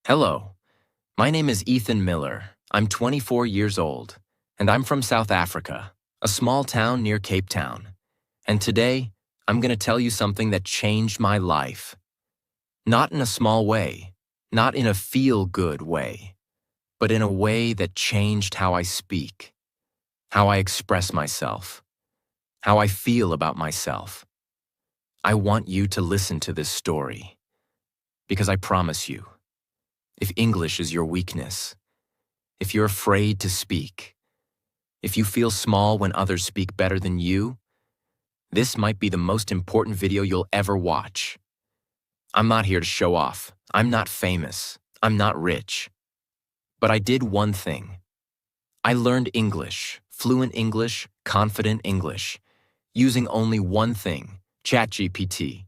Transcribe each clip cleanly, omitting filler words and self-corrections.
Hello, my name is Ethan Miller. I'm 24 years old, and I'm from South Africa, a small town near Cape Town. And today, I'm going to tell you something that changed my life. Not in a small way, not in a feel-good way, but in a way that changed how I speak, how I express myself, how I feel about myself. I want you to listen to this story, because I promise you, if English is your weakness, if you're afraid to speak, if you feel small when others speak better than you, this might be the most important video you'll ever watch. I'm not here to show off. I'm not famous. I'm not rich. But I did one thing. I learned English, fluent English, confident English, using only one thing, ChatGPT.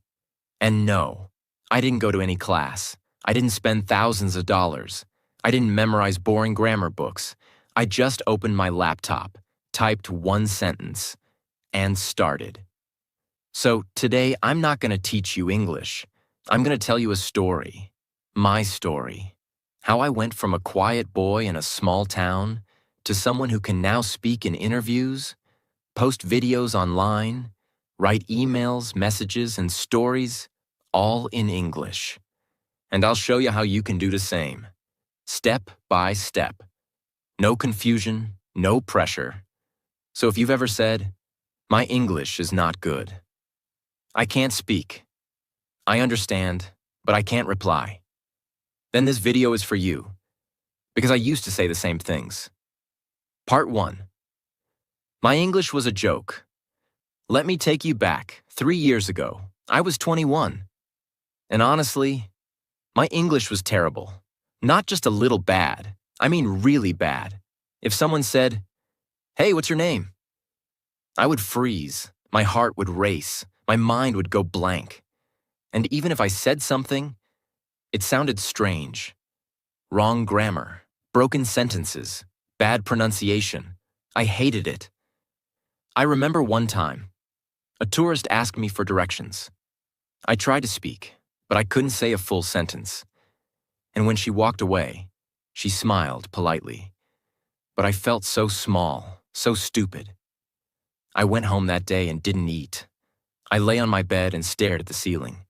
And no, I didn't go to any class. I didn't spend thousands of dollars. I didn't memorize boring grammar books. I just opened my laptop, typed one sentence, and started. So today, I'm not going to teach you English. I'm going to tell you a story. My story. How I went from a quiet boy in a small town to someone who can now speak in interviews, post videos online, write emails, messages, and stories, all in English. And I'll show you how you can do the same, step by step. No confusion, no pressure. So if you've ever said, "My English is not good. I can't speak. I understand, but I can't reply," then this video is for you, because I used to say the same things. Part 1. My English was a joke. Let me take you back 3 years ago. I was 21. And honestly, my English was terrible. Not just a little bad. I mean really bad. If someone said, "Hey, what's your name?" I would freeze. My heart would race. My mind would go blank. And even if I said something, it sounded strange. Wrong grammar, broken sentences, bad pronunciation. I hated it. I remember one time, a tourist asked me for directions. I tried to speak, but I couldn't say a full sentence. And when she walked away, she smiled politely. But I felt so small, so stupid. I went home that day and didn't eat. I lay on my bed and stared at the ceiling.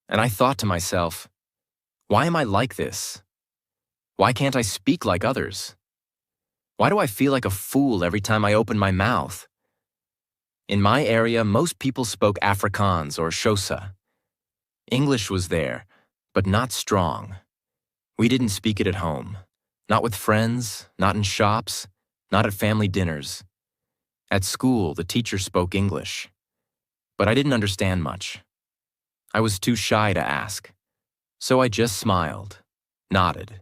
And I thought to myself, why am I like this? Why can't I speak like others? Why do I feel like a fool every time I open my mouth? In my area, most people spoke Afrikaans or Xhosa. English was there, but not strong. We didn't speak it at home. Not with friends, not in shops, not at family dinners. At school, the teacher spoke English. But I didn't understand much. I was too shy to ask. So I just smiled, nodded,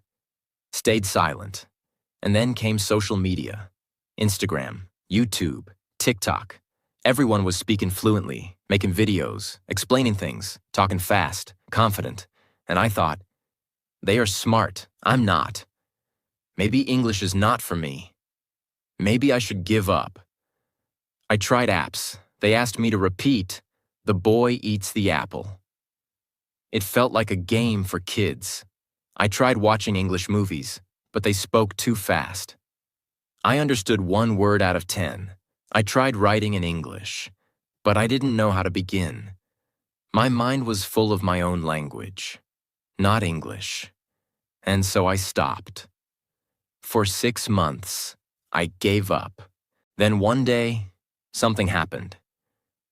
stayed silent. And then came social media. Instagram, YouTube, TikTok. Everyone was speaking fluently, making videos, explaining things, talking fast, confident. And I thought, they are smart, I'm not. Maybe English is not for me. Maybe I should give up. I tried apps. They asked me to repeat, "The boy eats the apple." It felt like a game for kids. I tried watching English movies, but they spoke too fast. I understood 1 word out of 10. I tried writing in English, but I didn't know how to begin. My mind was full of my own language, not English. And so I stopped. For 6 months, I gave up. Then one day, something happened.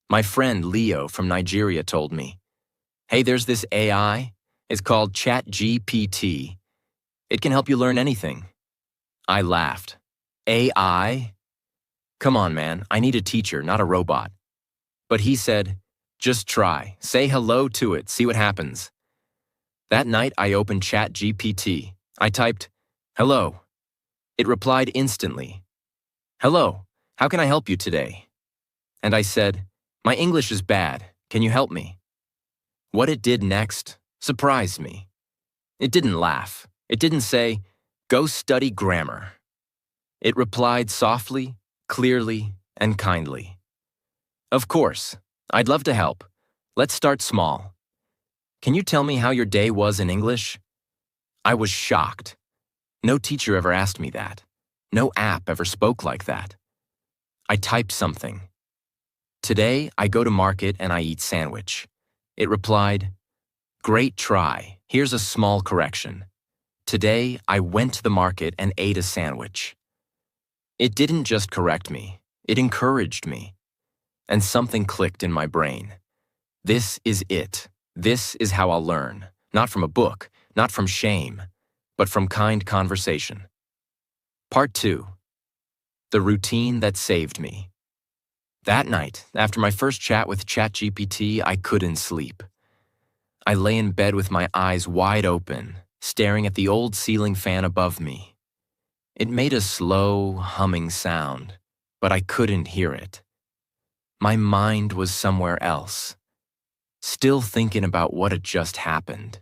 My friend Leo from Nigeria told me, "Hey, there's this AI. It's called ChatGPT. It can help you learn anything." I laughed. AI? Come on, man, I need a teacher, not a robot. But he said, "Just try. Say hello to it, see what happens." That night, I opened ChatGPT. I typed, "Hello." It replied instantly. "Hello, how can I help you today?" And I said, "My English is bad. Can you help me?" What it did next surprised me. It didn't laugh. It didn't say, "Go study grammar." It replied softly, clearly, and kindly. "Of course, I'd love to help. Let's start small. Can you tell me how your day was in English?" I was shocked. No teacher ever asked me that. No app ever spoke like that. I typed something. Today, I go to market and I eat sandwich. It replied, great try. Here's a small correction. Today, I went to the market and ate a sandwich. It didn't just correct me. It encouraged me. And something clicked in my brain. This is it. This is how I'll learn. Not from a book, not from shame, but from kind conversation. Part 2. The routine that saved me. That night, after my first chat with ChatGPT, I couldn't sleep. I lay in bed with my eyes wide open, staring at the old ceiling fan above me. It made a slow, humming sound, but I couldn't hear it. My mind was somewhere else, still thinking about what had just happened.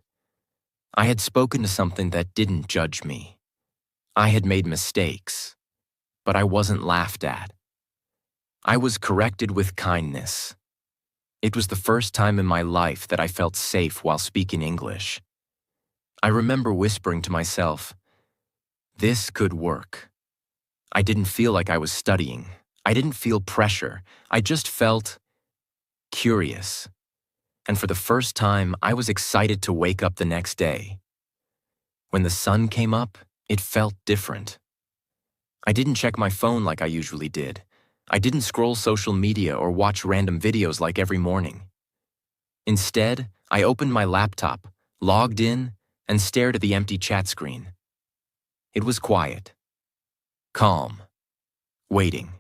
I had spoken to something that didn't judge me. I had made mistakes, but I wasn't laughed at. I was corrected with kindness. It was the first time in my life that I felt safe while speaking English. I remember whispering to myself, this could work. I didn't feel like I was studying. I didn't feel pressure. I just felt curious. And for the first time, I was excited to wake up the next day. When the sun came up, it felt different. I didn't check my phone like I usually did. I didn't scroll social media or watch random videos like every morning. Instead, I opened my laptop, logged in, and stared at the empty chat screen. It was quiet, calm, waiting.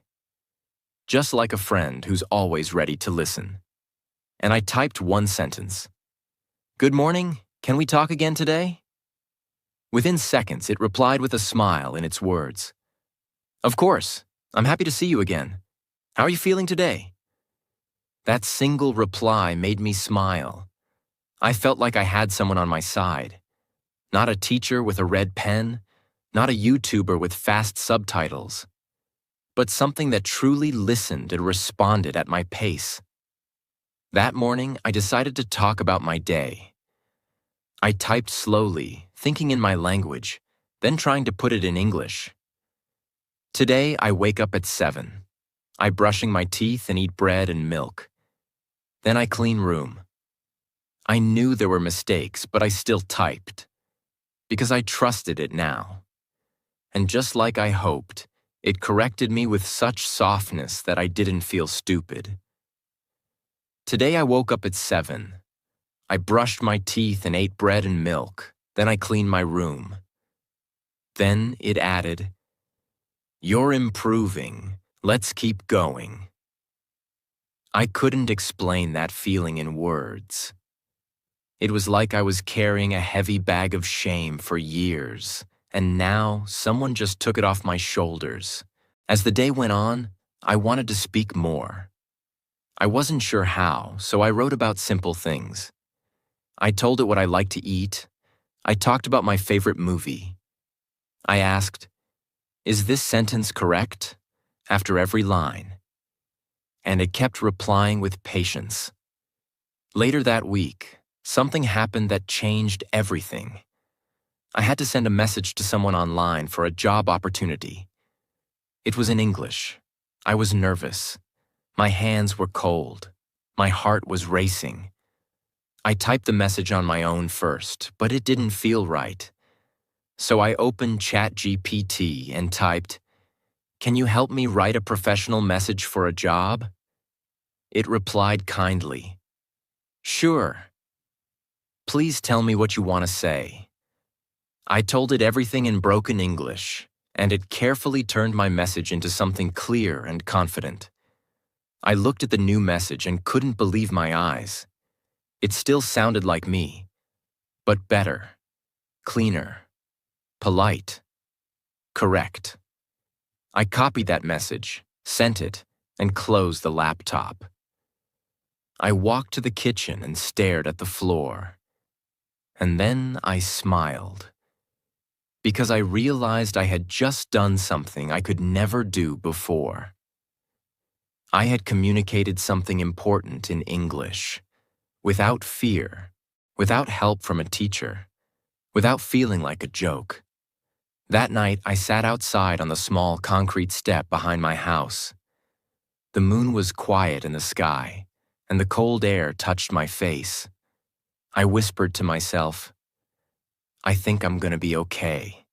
Just like a friend who's always ready to listen. And I typed one sentence. Good morning, can we talk again today? Within seconds, it replied with a smile in its words. Of course, I'm happy to see you again. How are you feeling today? That single reply made me smile. I felt like I had someone on my side. Not a teacher with a red pen, not a YouTuber with fast subtitles, but something that truly listened and responded at my pace. That morning, I decided to talk about my day. I typed slowly, thinking in my language, then trying to put it in English. Today, I wake up at 7. I brushing my teeth and eat bread and milk. Then I clean room. I knew there were mistakes, but I still typed. Because I trusted it now. And just like I hoped, it corrected me with such softness that I didn't feel stupid. Today I woke up at 7. I brushed my teeth and ate bread and milk. Then I cleaned my room. Then it added, you're improving. Let's keep going. I couldn't explain that feeling in words. It was like I was carrying a heavy bag of shame for years, and now someone just took it off my shoulders. As the day went on, I wanted to speak more. I wasn't sure how, so I wrote about simple things. I told it what I liked to eat. I talked about my favorite movie. I asked, is this sentence correct? After every line. And it kept replying with patience. Later that week, something happened that changed everything. I had to send a message to someone online for a job opportunity. It was in English. I was nervous. My hands were cold. My heart was racing. I typed the message on my own first, but it didn't feel right. So I opened ChatGPT and typed, can you help me write a professional message for a job? It replied kindly, sure. Please tell me what you want to say. I told it everything in broken English, and it carefully turned my message into something clear and confident. I looked at the new message and couldn't believe my eyes. It still sounded like me, but better, cleaner, polite, correct. I copied that message, sent it, and closed the laptop. I walked to the kitchen and stared at the floor. And then I smiled. Because I realized I had just done something I could never do before. I had communicated something important in English, without fear, without help from a teacher, without feeling like a joke. That night, I sat outside on the small concrete step behind my house. The moon was quiet in the sky, and the cold air touched my face. I whispered to myself, I think I'm gonna be okay.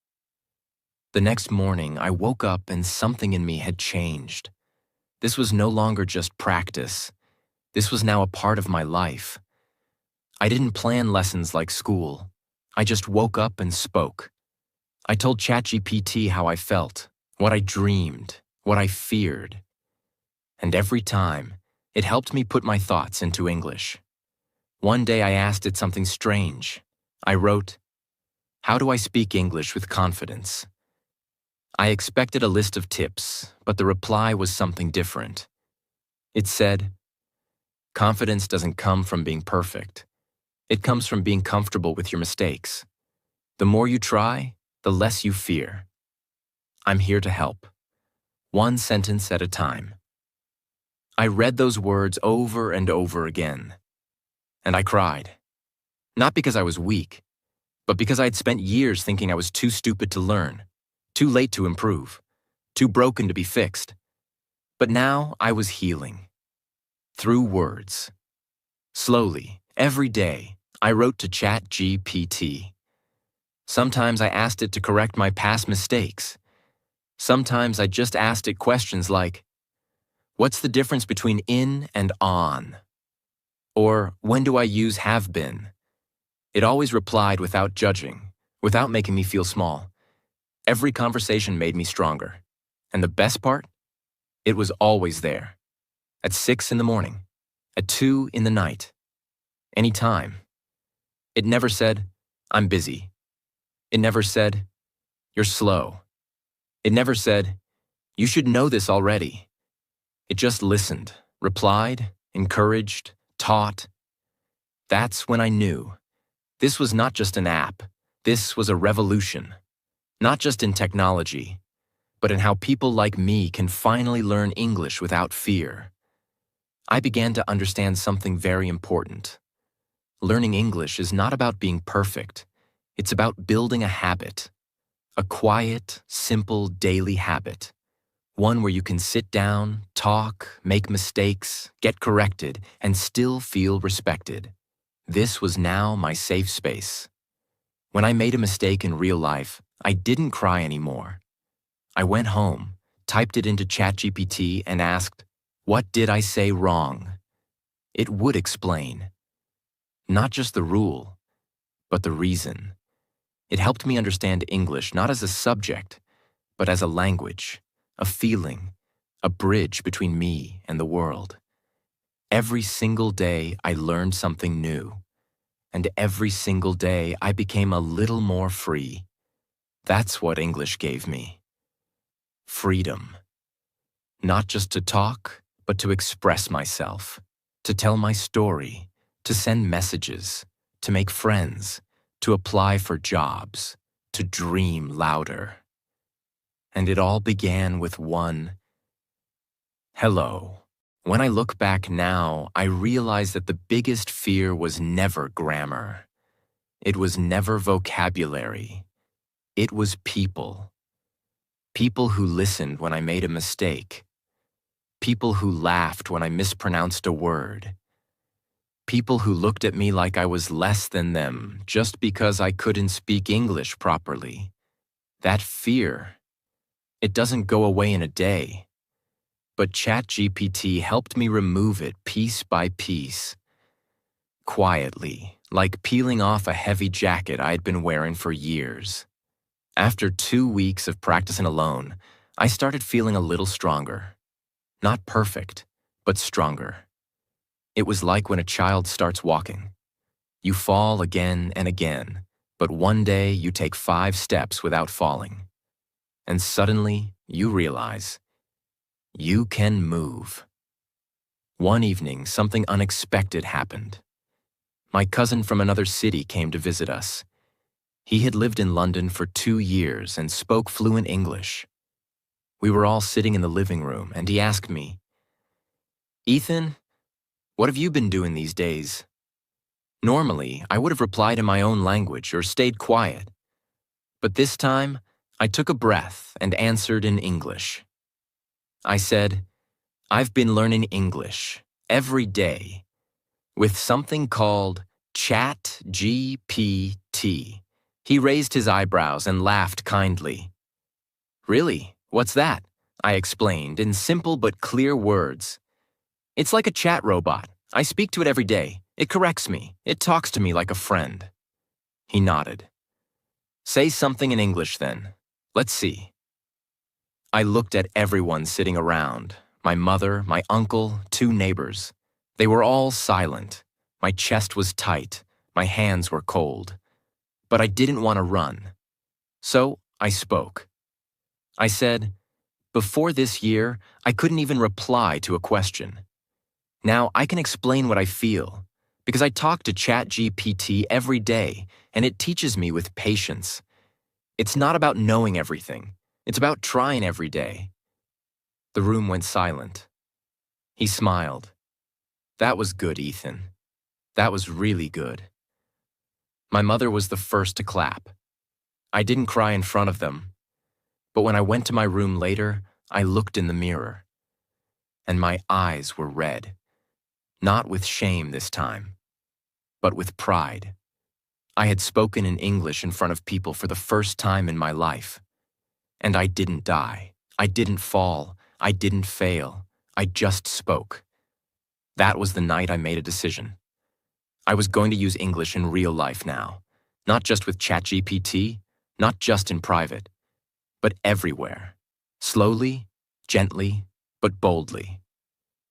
The next morning, I woke up and something in me had changed. This was no longer just practice. This was now a part of my life. I didn't plan lessons like school. I just woke up and spoke. I told ChatGPT how I felt, what I dreamed, what I feared. And every time, it helped me put my thoughts into English. One day I asked it something strange. I wrote, "How do I speak English with confidence?" I expected a list of tips, but the reply was something different. It said, "Confidence doesn't come from being perfect. It comes from being comfortable with your mistakes. The more you try, the less you fear. I'm here to help. One sentence at a time." I read those words over and over again, and I cried. Not because I was weak, but because I had spent years thinking I was too stupid to learn, too late to improve, too broken to be fixed. But now I was healing. Through words. Slowly, every day, I wrote to ChatGPT. Sometimes I asked it to correct my past mistakes. Sometimes I just asked it questions like, what's the difference between in and on? Or when do I use have been? It always replied without judging, without making me feel small. Every conversation made me stronger. And the best part? It was always there. At 6 in the morning, at 2 in the night, anytime. It never said, I'm busy. It never said, you're slow. It never said, you should know this already. It just listened, replied, encouraged, taught. That's when I knew. This was not just an app. This was a revolution. Not just in technology, but in how people like me can finally learn English without fear. I began to understand something very important. Learning English is not about being perfect. It's about building a habit. A quiet, simple, daily habit. One where you can sit down, talk, make mistakes, get corrected, and still feel respected. This was now my safe space. When I made a mistake in real life, I didn't cry anymore. I went home, typed it into ChatGPT, and asked, what did I say wrong? It would explain. Not just the rule, but the reason. It helped me understand English not as a subject, but as a language, a feeling, a bridge between me and the world. Every single day I learned something new, and every single day I became a little more free. That's what English gave me. Freedom. Not just to talk, but to express myself, to tell my story, to send messages, to make friends, to apply for jobs, to dream louder. And it all began with one hello. When I look back now, I realize that the biggest fear was never grammar. It was never vocabulary. It was people. People who listened when I made a mistake. People who laughed when I mispronounced a word. People who looked at me like I was less than them just because I couldn't speak English properly. That fear, it doesn't go away in a day. But ChatGPT helped me remove it piece by piece. Quietly, like peeling off a heavy jacket I'd been wearing for years. After 2 weeks of practicing alone, I started feeling a little stronger. Not perfect, but stronger. It was like when a child starts walking. You fall again and again, but one day you take 5 steps without falling. And suddenly, you realize, you can move. One evening, something unexpected happened. My cousin from another city came to visit us. He had lived in London for 2 years and spoke fluent English. We were all sitting in the living room, and he asked me, Ethan, what have you been doing these days? Normally, I would have replied in my own language or stayed quiet. But this time, I took a breath and answered in English. I said, I've been learning English every day with something called ChatGPT. He raised his eyebrows and laughed kindly. Really? What's that? I explained in simple but clear words. It's like a chat robot. I speak to it every day. It corrects me. It talks to me like a friend. He nodded. Say something in English then. Let's see. I looked at everyone sitting around. My mother, my uncle, 2 neighbors. They were all silent. My chest was tight. My hands were cold. But I didn't want to run. So I spoke. I said, before this year, I couldn't even reply to a question. Now I can explain what I feel, because I talk to ChatGPT every day, and it teaches me with patience. It's not about knowing everything. It's about trying every day. The room went silent. He smiled. That was good, Ethan. That was really good. My mother was the first to clap. I didn't cry in front of them, but when I went to my room later, I looked in the mirror, and my eyes were red. Not with shame this time, but with pride. I had spoken in English in front of people for the first time in my life. And I didn't die. I didn't fall. I didn't fail. I just spoke. That was the night I made a decision. I was going to use English in real life now, not just with ChatGPT, not just in private, but everywhere. Slowly, gently, but boldly.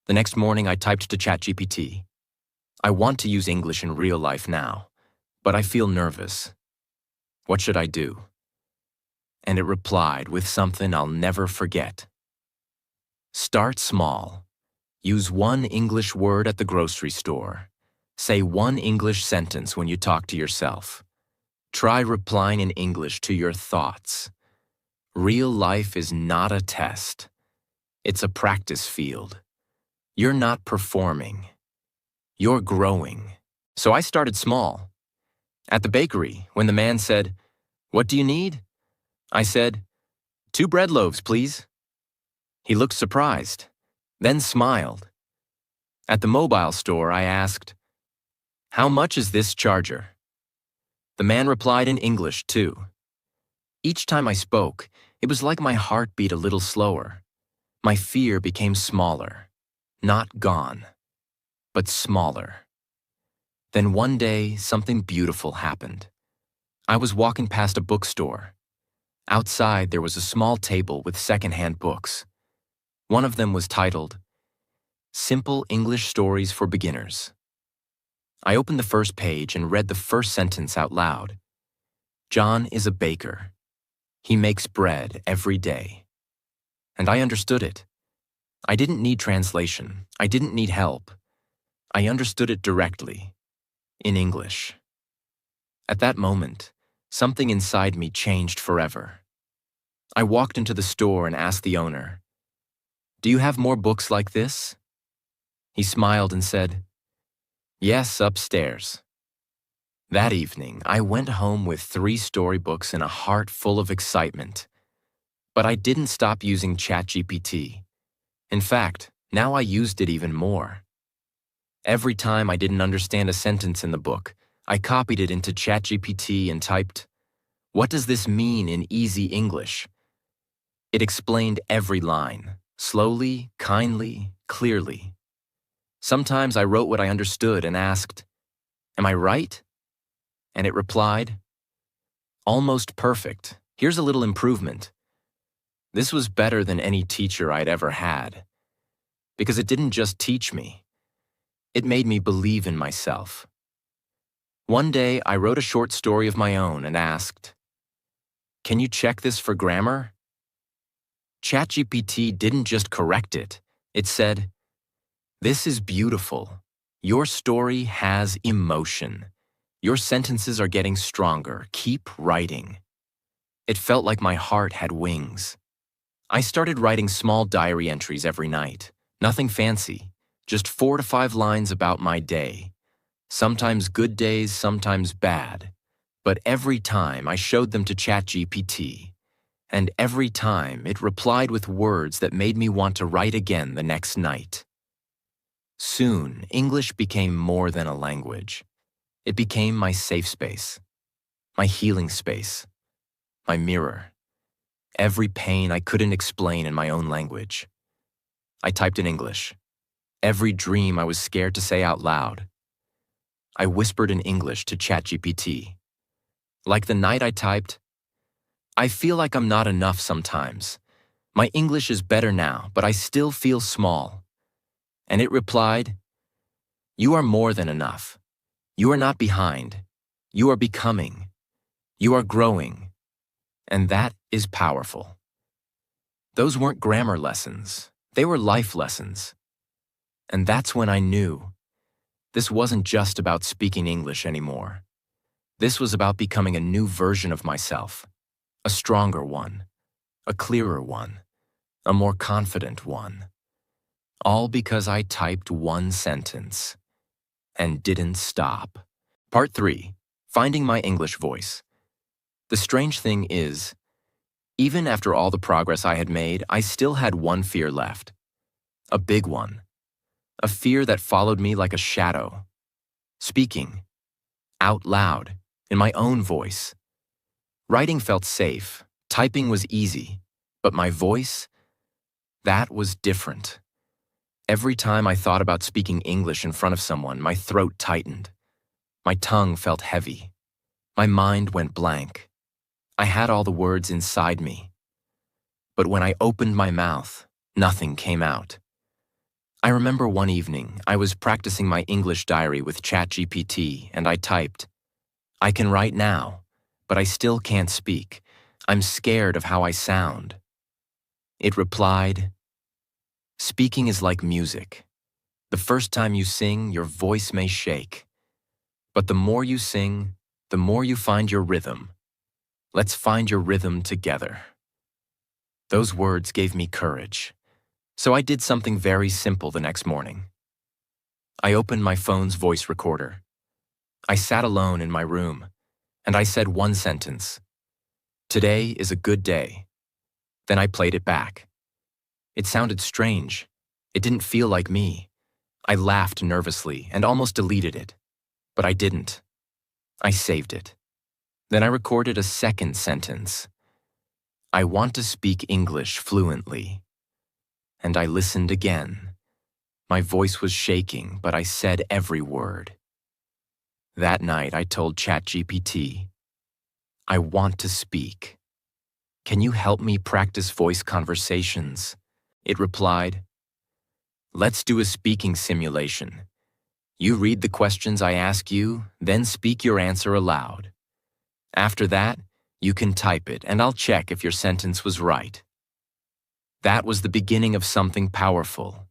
The next morning I typed to ChatGPT. I want to use English in real life now, but I feel nervous. What should I do? And it replied with something I'll never forget. Start small. Use 1 English word at the grocery store. Say 1 English sentence when you talk to yourself. Try replying in English to your thoughts. Real life is not a test. It's a practice field. You're not performing. You're growing. So I started small. At the bakery, when the man said, "What do you need?" I said, 2 bread loaves, please. He looked surprised, then smiled. At the mobile store, I asked, "How much is this charger?" The man replied in English, too. Each time I spoke, it was like my heart beat a little slower. My fear became smaller. Not gone, but smaller. Then one day, something beautiful happened. I was walking past a bookstore. Outside, there was a small table with secondhand books. One of them was titled, Simple English Stories for Beginners. I opened the first page and read the first sentence out loud. John is a baker. He makes bread every day. And I understood it. I didn't need translation. I didn't need help. I understood it directly, in English. At that moment, something inside me changed forever. I walked into the store and asked the owner, "Do you have more books like this?" He smiled and said, "Yes, upstairs." That evening, I went home with 3 storybooks and a heart full of excitement. But I didn't stop using ChatGPT. In fact, now I used it even more. Every time I didn't understand a sentence in the book, I copied it into ChatGPT and typed, "What does this mean in easy English?" It explained every line, slowly, kindly, clearly. Sometimes I wrote what I understood and asked, "Am I right?" And it replied, "Almost perfect. Here's a little improvement." This was better than any teacher I'd ever had, because it didn't just teach me. It made me believe in myself. One day, I wrote a short story of my own and asked, "Can you check this for grammar?" ChatGPT didn't just correct it. It said, "This is beautiful. Your story has emotion. Your sentences are getting stronger. Keep writing." It felt like my heart had wings. I started writing small diary entries every night. Nothing fancy, just 4 to 5 lines about my day. Sometimes good days, sometimes bad. But every time I showed them to ChatGPT, and every time it replied with words that made me want to write again the next night. Soon, English became more than a language. It became my safe space, my healing space, my mirror. Every pain I couldn't explain in my own language. I typed in English. Every dream I was scared to say out loud. I whispered in English to ChatGPT. Like the night I typed, "I feel like I'm not enough sometimes. My English is better now, but I still feel small." And it replied, "You are more than enough. You are not behind. You are becoming. You are growing." And that is powerful. Those weren't grammar lessons. They were life lessons. And that's when I knew this wasn't just about speaking English anymore. This was about becoming a new version of myself, a stronger one, a clearer one, a more confident one. All because I typed one sentence and didn't stop. Part 3. Finding my English voice. The strange thing is, even after all the progress I had made, I still had one fear left. A big one. A fear that followed me like a shadow. Speaking. Out loud. In my own voice. Writing felt safe. Typing was easy. But my voice? That was different. Every time I thought about speaking English in front of someone, my throat tightened. My tongue felt heavy. My mind went blank. I had all the words inside me. But when I opened my mouth, nothing came out. I remember one evening, I was practicing my English diary with ChatGPT, and I typed, "I can write now, but I still can't speak. I'm scared of how I sound." It replied, "Speaking is like music. The first time you sing, your voice may shake. But the more you sing, the more you find your rhythm. Let's find your rhythm together." Those words gave me courage. So I did something very simple the next morning. I opened my phone's voice recorder. I sat alone in my room, and I said one sentence. "Today is a good day." Then I played it back. It sounded strange. It didn't feel like me. I laughed nervously and almost deleted it. But I didn't. I saved it. Then I recorded a second sentence. "I want to speak English fluently." And I listened again. My voice was shaking, but I said every word. That night I told ChatGPT, "I want to speak. Can you help me practice voice conversations?" It replied, "Let's do a speaking simulation. You read the questions I ask you, then speak your answer aloud. After that, you can type it, and I'll check if your sentence was right." That was the beginning of something powerful.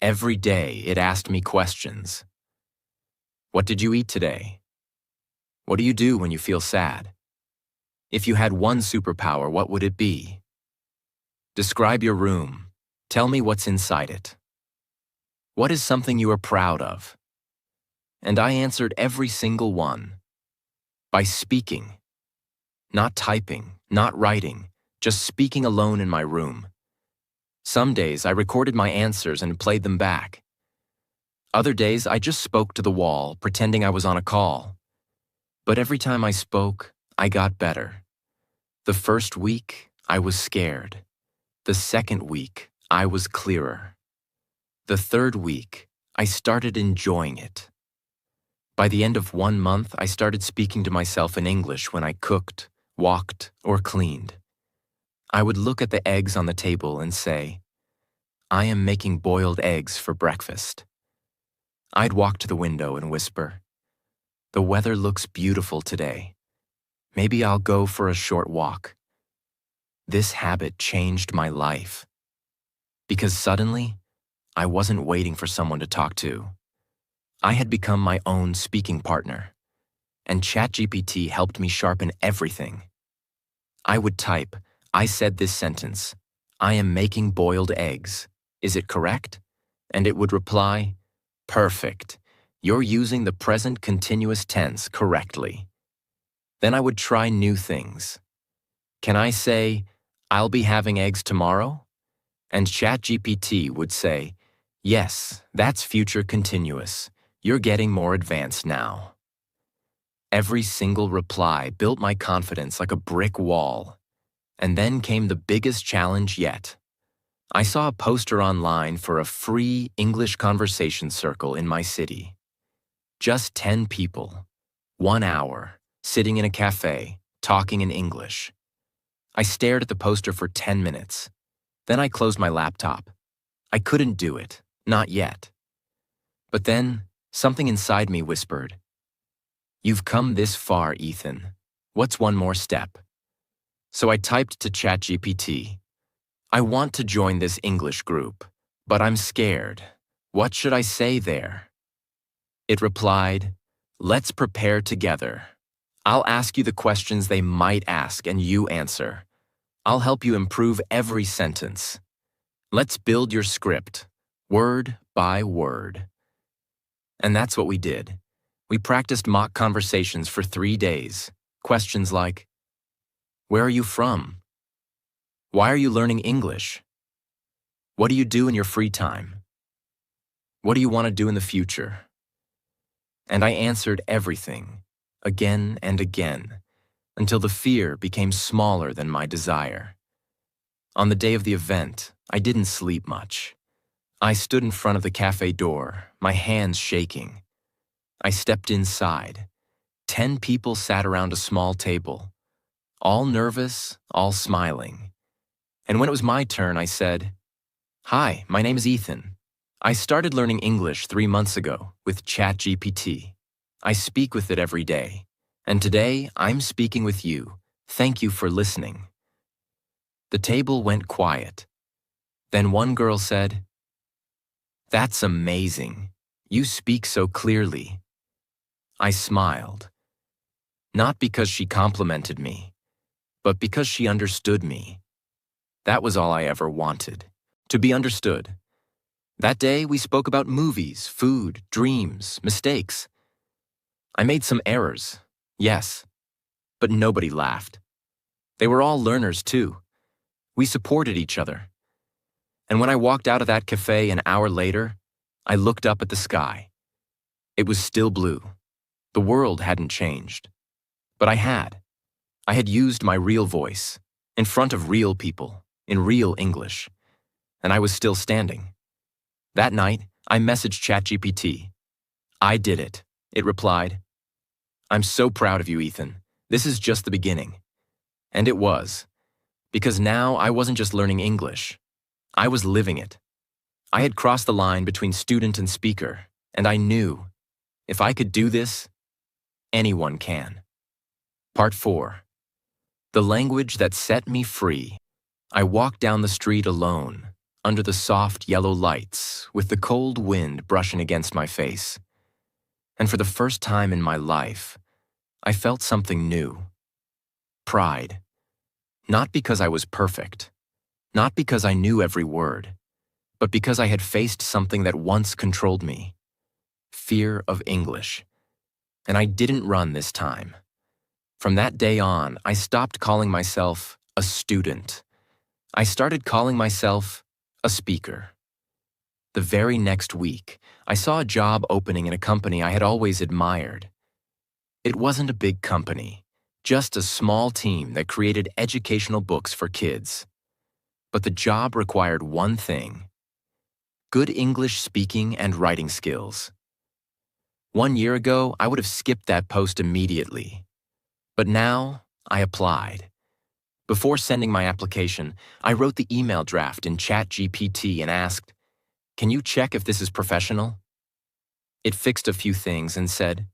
Every day it asked me questions. What did you eat today? What do you do when you feel sad? If you had one superpower, what would it be? Describe your room. Tell me what's inside it. What is something you are proud of? And I answered every single one. By speaking. Not typing, not writing, just speaking alone in my room. Some days I recorded my answers and played them back. Other days I just spoke to the wall, pretending I was on a call. But every time I spoke, I got better. The first week, I was scared. The second week, I was clearer. The third week, I started enjoying it. By the end of 1 month, I started speaking to myself in English when I cooked, walked, or cleaned. I would look at the eggs on the table and say, "I am making boiled eggs for breakfast." I'd walk to the window and whisper, "The weather looks beautiful today. Maybe I'll go for a short walk." This habit changed my life. Because suddenly, I wasn't waiting for someone to talk to. I had become my own speaking partner, and ChatGPT helped me sharpen everything. I would type, "I said this sentence. I am making boiled eggs. Is it correct?" And it would reply, "Perfect. You're using the present continuous tense correctly. Then I would try new things. Can I say, I'll be having eggs tomorrow? And ChatGPT would say, yes, that's future continuous. You're getting more advanced now. Every single reply built my confidence like a brick wall. And then came the biggest challenge yet. I saw a poster online for a free English conversation circle in my city. Just 10 people, 1 hour, sitting in a cafe, talking in English. I stared at the poster for 10 minutes. Then I closed my laptop. I couldn't do it, not yet. But then, something inside me whispered, "You've come this far, Ethan. What's one more step?" So I typed to ChatGPT, "I want to join this English group, but I'm scared. What should I say there?" It replied, "Let's prepare together. I'll ask you the questions they might ask and you answer. I'll help you improve every sentence. Let's build your script, word by word." And that's what we did. We practiced mock conversations for 3 days. Questions like, "Where are you from? Why are you learning English? What do you do in your free time? What do you want to do in the future?" And I answered everything, again and again, until the fear became smaller than my desire. On the day of the event, I didn't sleep much. I stood in front of the cafe door, my hands shaking. I stepped inside. 10 people sat around a small table, all nervous, all smiling. And when it was my turn, I said, "Hi, my name is Ethan. I started learning English 3 months ago with ChatGPT. I speak with it every day. And today, I'm speaking with you. Thank you for listening." The table went quiet. Then one girl said, "That's amazing. You speak so clearly." I smiled. Not because she complimented me, but because she understood me. That was all I ever wanted, to be understood. That day, we spoke about movies, food, dreams, mistakes. I made some errors, yes, but nobody laughed. They were all learners, too. We supported each other. And when I walked out of that cafe an hour later, I looked up at the sky. It was still blue. The world hadn't changed. But I had. I had used my real voice, in front of real people, in real English. And I was still standing. That night, I messaged ChatGPT. "I did it," it replied. "I'm so proud of you, Ethan. This is just the beginning." And it was. Because now I wasn't just learning English. I was living it. I had crossed the line between student and speaker, and I knew, if I could do this, anyone can. Part 4. The language that set me free. I walked down the street alone, under the soft yellow lights, with the cold wind brushing against my face. And for the first time in my life, I felt something new. Pride. Not because I was perfect, not because I knew every word, but because I had faced something that once controlled me. Fear of English. And I didn't run this time. From that day on, I stopped calling myself a student. I started calling myself a speaker. The very next week, I saw a job opening in a company I had always admired. It wasn't a big company, just a small team that created educational books for kids. But the job required one thing: good English speaking and writing skills. 1 year ago, I would have skipped that post immediately. But now, I applied. Before sending my application, I wrote the email draft in ChatGPT and asked, "Can you check if this is professional?" It fixed a few things and said,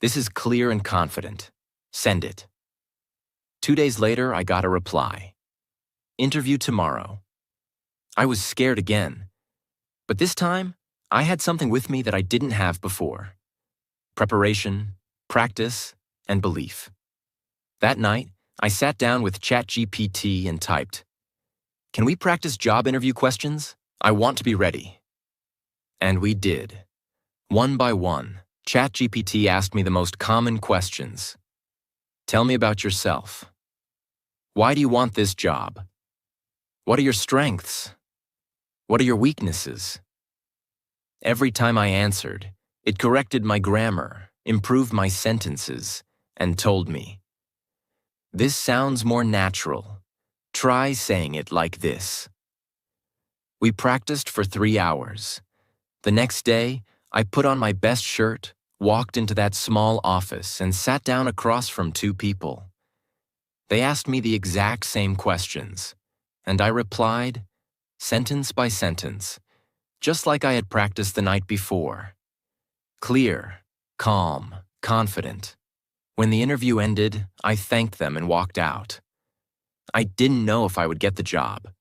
"This is clear and confident. Send it." 2 days later, I got a reply. "Interview tomorrow." I was scared again. But this time, I had something with me that I didn't have before. Preparation, practice, and belief. That night, I sat down with ChatGPT and typed, "Can we practice job interview questions? I want to be ready." And we did. One by one, ChatGPT asked me the most common questions. Tell me about yourself. Why do you want this job? What are your strengths? What are your weaknesses? Every time I answered, it corrected my grammar, improved my sentences, and told me, "This sounds more natural. Try saying it like this." We practiced for 3 hours. The next day, I put on my best shirt, walked into that small office, and sat down across from 2 people. They asked me the exact same questions, and I replied, sentence by sentence, just like I had practiced the night before. Clear, calm, confident. When the interview ended, I thanked them and walked out. I didn't know if I would get the job,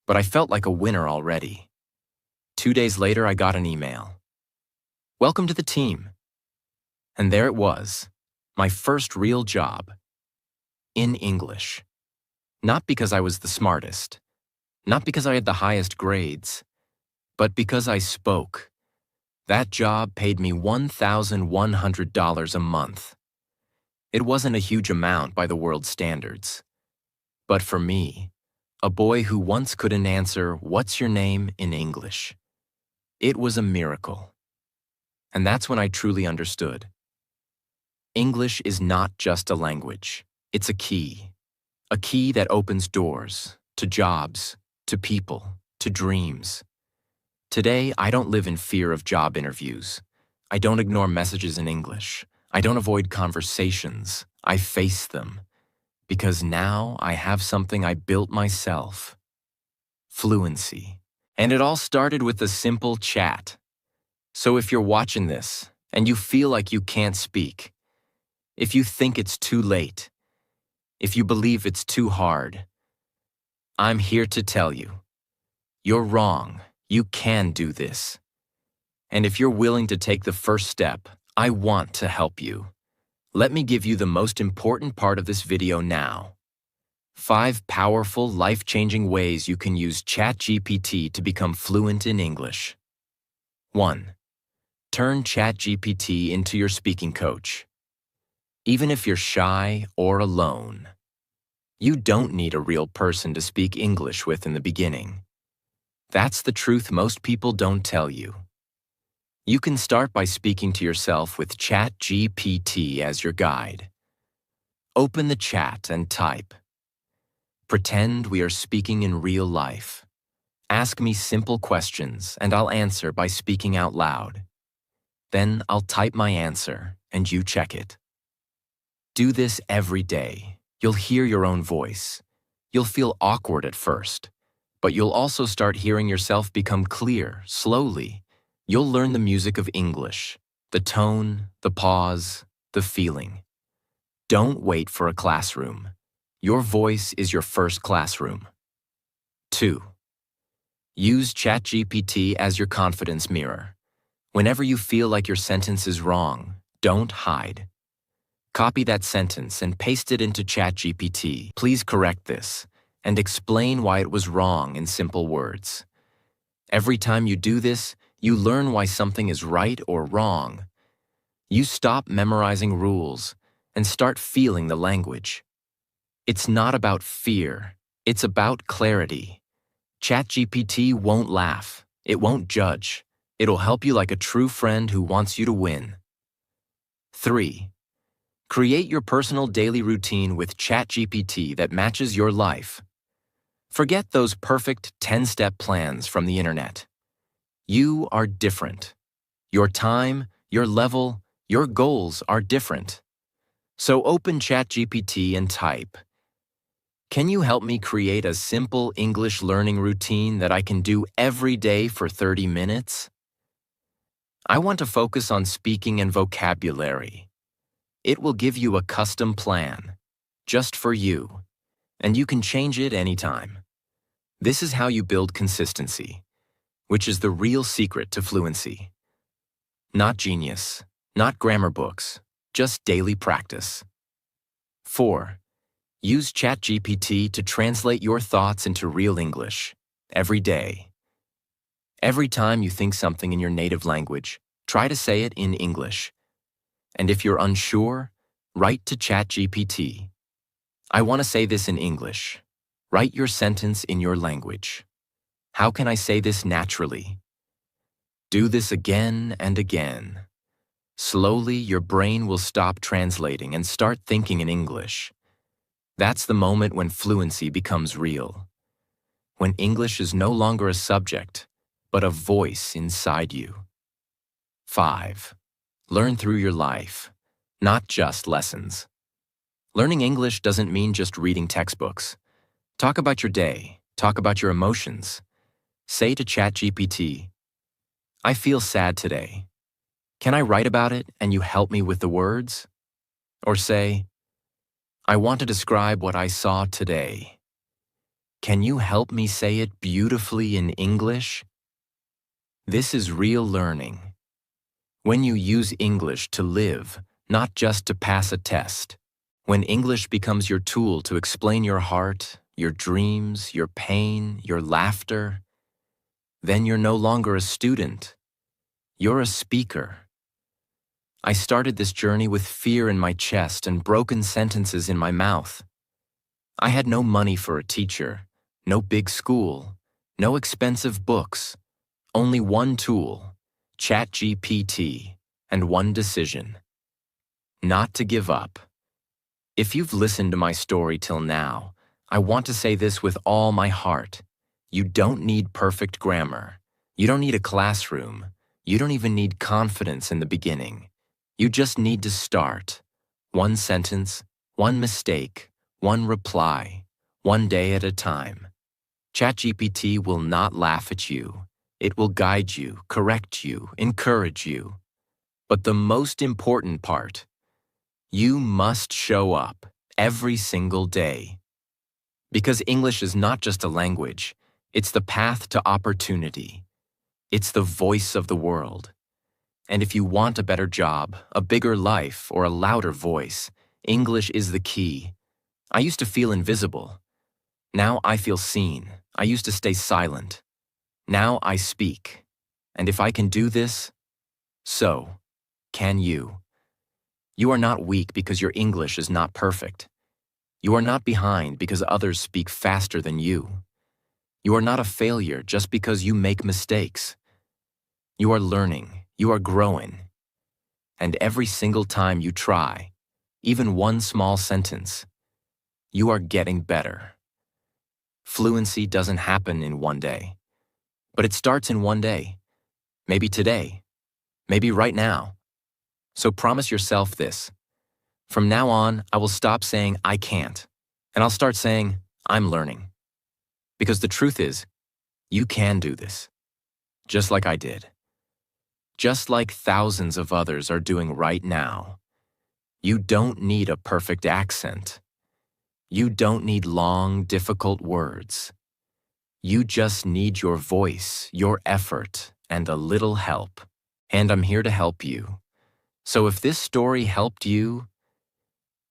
but I felt like a winner already. 2 days later, I got an email. "Welcome to the team." And there it was, my first real job. In English. Not because I was the smartest, not because I had the highest grades, but because I spoke. That job paid me $1,100 a month. It wasn't a huge amount by the world's standards. But for me, a boy who once couldn't answer, "What's your name?" in English, it was a miracle. And that's when I truly understood. English is not just a language. It's a key that opens doors to jobs, to people, to dreams. Today, I don't live in fear of job interviews. I don't ignore messages in English. I don't avoid conversations. I face them. Because now I have something I built myself. Fluency. And it all started with a simple chat. So if you're watching this and you feel like you can't speak, if you think it's too late, if you believe it's too hard, I'm here to tell you, you're wrong. You can do this. And if you're willing to take the first step, I want to help you. Let me give you the most important part of this video now. 5 powerful, life-changing ways you can use ChatGPT to become fluent in English. 1. Turn ChatGPT into your speaking coach. Even if you're shy or alone, you don't need a real person to speak English with in the beginning. That's the truth most people don't tell you. You can start by speaking to yourself with ChatGPT as your guide. Open the chat and type. Pretend we are speaking in real life. Ask me simple questions and I'll answer by speaking out loud. Then I'll type my answer and you check it. Do this every day. You'll hear your own voice. You'll feel awkward at first, but you'll also start hearing yourself become clear, slowly. You'll learn the music of English, the tone, the pause, the feeling. Don't wait for a classroom. Your voice is your first classroom. 2. Use ChatGPT as your confidence mirror. Whenever you feel like your sentence is wrong, don't hide. Copy that sentence and paste it into ChatGPT. Please correct this and explain why it was wrong in simple words. Every time you do this, you learn why something is right or wrong. You stop memorizing rules and start feeling the language. It's not about fear, it's about clarity. ChatGPT won't laugh, it won't judge. It'll help you like a true friend who wants you to win. 3. Create your personal daily routine with ChatGPT that matches your life. Forget those perfect 10-step plans from the internet. You are different. Your time, your level, your goals are different. So open ChatGPT and type, "Can you help me create a simple English learning routine that I can do every day for 30 minutes? I want to focus on speaking and vocabulary." It will give you a custom plan, just for you, and you can change it anytime. This is how you build consistency, which is the real secret to fluency. Not genius, not grammar books, just daily practice. 4. Use ChatGPT to translate your thoughts into real English, every day. Every time you think something in your native language, Try to say it in English. And if you're unsure, write to ChatGPT. I want to say this in English. Write your sentence in your language. How can I say this naturally? Do this again and again. Slowly, your brain will stop translating and start thinking in English. That's the moment when fluency becomes real. When English is no longer a subject, but a voice inside you. 5. Learn through your life, not just lessons. Learning English doesn't mean just reading textbooks. Talk about your day. Talk about your emotions. Say to ChatGPT, I feel sad today. Can I write about it and you help me with the words? Or say, I want to describe what I saw today. Can you help me say it beautifully in English? This is real learning. When you use English to live, not just to pass a test. When English becomes your tool to explain your heart, your dreams, your pain, your laughter, then you're no longer a student. You're a speaker. I started this journey with fear in my chest and broken sentences in my mouth. I had no money for a teacher, no big school, no expensive books, only one tool, ChatGPT, and one decision: not to give up. If you've listened to my story till now, I want to say this with all my heart. You don't need perfect grammar. You don't need a classroom. You don't even need confidence in the beginning. You just need to start. One sentence, one mistake, one reply, one day at a time. ChatGPT will not laugh at you. It will guide you, correct you, encourage you. But the most important part, you must show up every single day. Because English is not just a language, it's the path to opportunity. It's the voice of the world. And if you want a better job, a bigger life, or a louder voice, English is the key. I used to feel invisible. Now I feel seen. I used to stay silent. Now I speak. And if I can do this, so can you. You are not weak because your English is not perfect. You are not behind because others speak faster than you. You are not a failure just because you make mistakes. You are learning. You are growing. And every single time you try, even one small sentence, you are getting better. Fluency doesn't happen in one day, but it starts in one day. Maybe today, maybe right now. So promise yourself this. From now on, I will stop saying I can't, and I'll start saying I'm learning. Because the truth is, you can do this, just like I did. Just like thousands of others are doing right now. You don't need a perfect accent. You don't need long, difficult words. You just need your voice, your effort, and a little help. And I'm here to help you. So if this story helped you,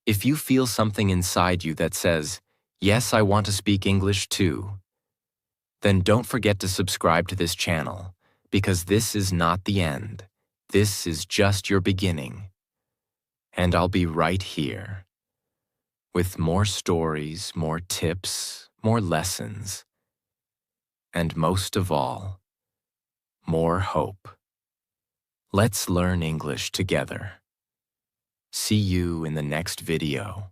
if you feel something inside you that says, yes, I want to speak English too, then don't forget to subscribe to this channel, because this is not the end. This is just your beginning. And I'll be right here with more stories, more tips, more lessons, and most of all, more hope. Let's learn English together. See you in the next video.